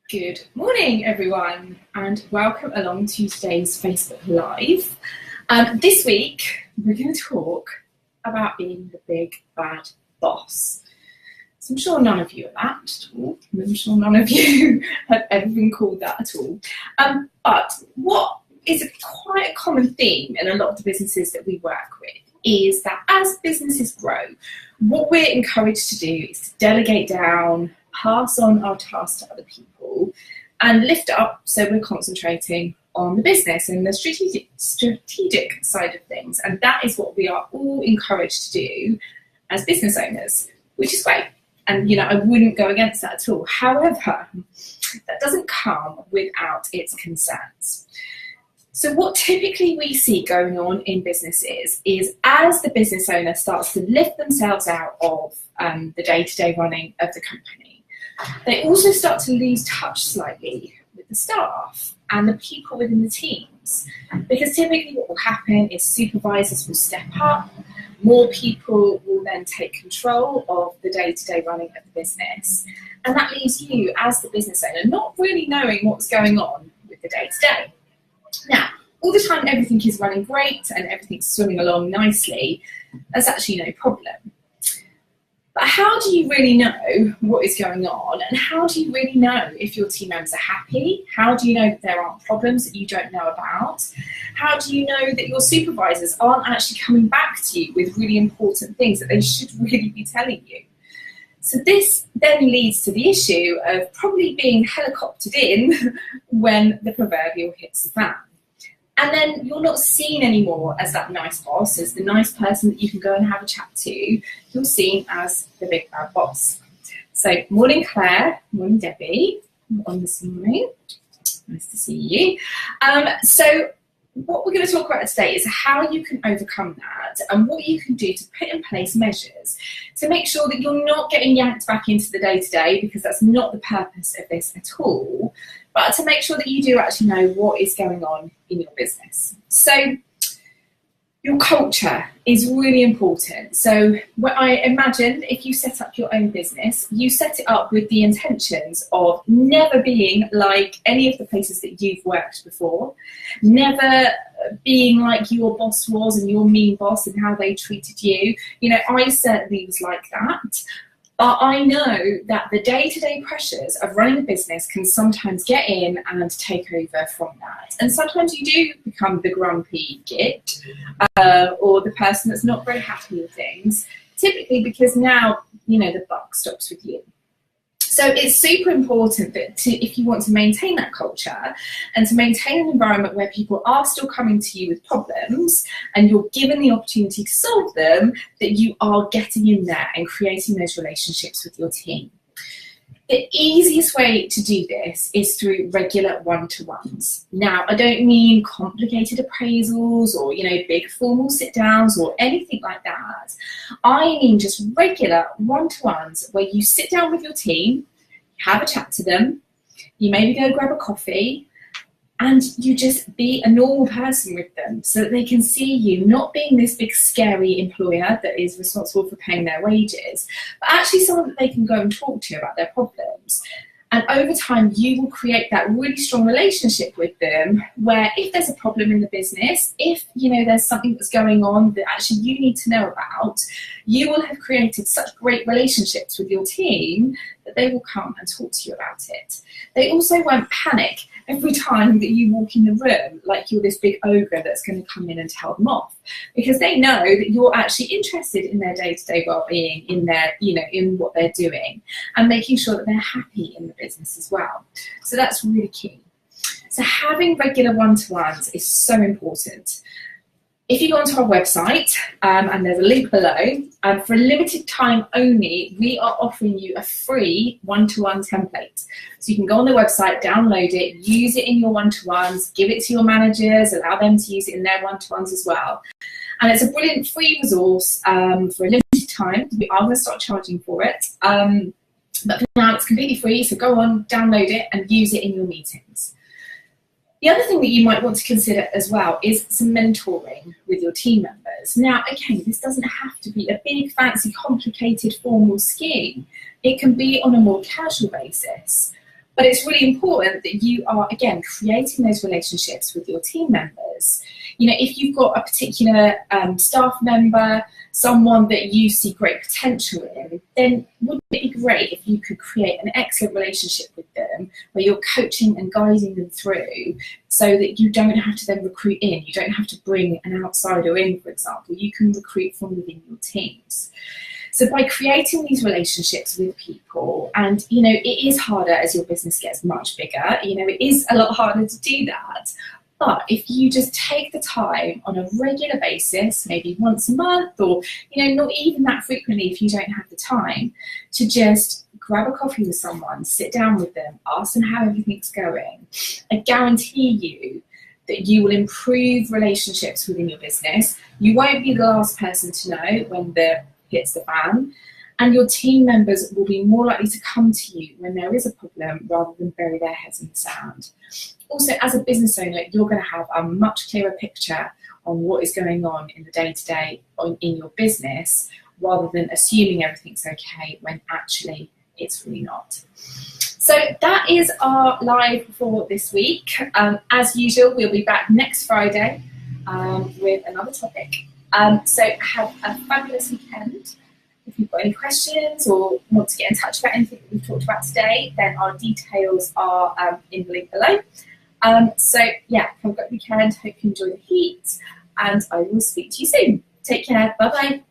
Good morning, everyone, and welcome along to today's Facebook Live. This week, we're going to talk about being the big bad boss. So I'm sure none of you are that at all. I'm sure none of you have ever been called that at all. But what is quite a common theme in a lot of the businesses that we work with is that as businesses grow, what we're encouraged to do is to delegate down, pass on our tasks to other people, and lift up so we're concentrating on the business and the strategic side of things. And that is what we are all encouraged to do as business owners, which is great. And I wouldn't go against that at all. However, that doesn't come without its concerns. So what typically we see going on in businesses is as the business owner starts to lift themselves out of the day-to-day running of the company, they also start to lose touch slightly with the staff and the people within the teams. Because typically what will happen is supervisors will step up, more people will then take control of the day-to-day running of the business, and that leaves you as the business owner not really knowing what's going on with the day-to-day. Now, all the time everything is running great and everything's swimming along nicely, that's actually no problem. But how do you really know what is going on, and how do you really know if your team members are happy? How do you know that there aren't problems that you don't know about? How do you know that your supervisors aren't actually coming back to you with really important things that they should really be telling you? So this then leads to the issue of probably being helicoptered in when the proverbial hits the fan. And then you're not seen anymore as that nice boss, as the nice person that you can go and have a chat to. You're seen as the big bad boss. So morning Claire, morning Debbie, on this morning. Nice to see you. So what we're going to talk about today is how you can overcome that and what you can do to put in place measures to make sure that you're not getting yanked back into the day-to-day, because that's not the purpose of this at all, but to make sure that you do actually know what is going on in your business. So your culture is really important. So what I imagine, if you set up your own business, you set it up with the intentions of never being like any of the places that you've worked before, never being like your boss was and your mean boss and how they treated you. I certainly was like that. But I know that the day-to-day pressures of running a business can sometimes get in and take over from that. And sometimes you do become the grumpy git or the person that's not very happy with things, typically because now, the buck stops with you. So it's super important that if you want to maintain that culture and to maintain an environment where people are still coming to you with problems and you're given the opportunity to solve them, that you are getting in there and creating those relationships with your team. The easiest way to do this is through regular one-to-ones. Now, I don't mean complicated appraisals or, big formal sit-downs or anything like that. I mean just regular one-to-ones where you sit down with your team, have a chat to them, you maybe go grab a coffee, and you just be a normal person with them so that they can see you not being this big scary employer that is responsible for paying their wages, but actually someone that they can go and talk to about their problems. And over time, you will create that really strong relationship with them where if there's a problem in the business, if there's something that's going on that actually you need to know about, you will have created such great relationships with your team that they will come and talk to you about it. They also won't panic every time that you walk in the room like you're this big ogre that's going to come in and tell them off, because they know that you're actually interested in their day-to-day well-being, in their, in what they're doing, and making sure that they're happy in the business as well. So that's really key. So having regular one-to-ones is so important. If you go onto our website, and there's a link below, for a limited time only, we are offering you a free one-to-one template. So you can go on the website, download it, use it in your one-to-ones, give it to your managers, allow them to use it in their one-to-ones as well. And it's a brilliant free resource for a limited time. We are going to start charging for it. But for now, it's completely free, so go on, download it, and use it in your meetings. The other thing that you might want to consider as well is some mentoring with your team members. Now, again, this doesn't have to be a big, fancy, complicated, formal scheme. It can be on a more casual basis. But it's really important that you are, again, creating those relationships with your team members. If you've got a particular staff member, someone that you see great potential in, then wouldn't it be great if you could create an excellent relationship with them where you're coaching and guiding them through, so that you don't have to then recruit in, you don't have to bring an outsider in, for example, you can recruit from within your teams. So by creating these relationships with people, and it is harder as your business gets much bigger, it is a lot harder to do that. But if you just take the time on a regular basis, maybe once a month, or not even that frequently if you don't have the time, to just grab a coffee with someone, sit down with them, ask them how everything's going, I guarantee you that you will improve relationships within your business. You won't be the last person to know when the hits the fan, and your team members will be more likely to come to you when there is a problem rather than bury their heads in the sand. Also, as a business owner, you're going to have a much clearer picture on what is going on in the day-to-day in your business, rather than assuming everything's okay when actually it's really not. So that is our live for this week. As usual, we'll be back next Friday with another topic. So have a fabulous weekend. If you've got any questions or want to get in touch about anything that we've talked about today, then our details are in the link below. So yeah, have a great weekend. Hope you enjoy the heat, and I will speak to you soon. Take care. Bye bye.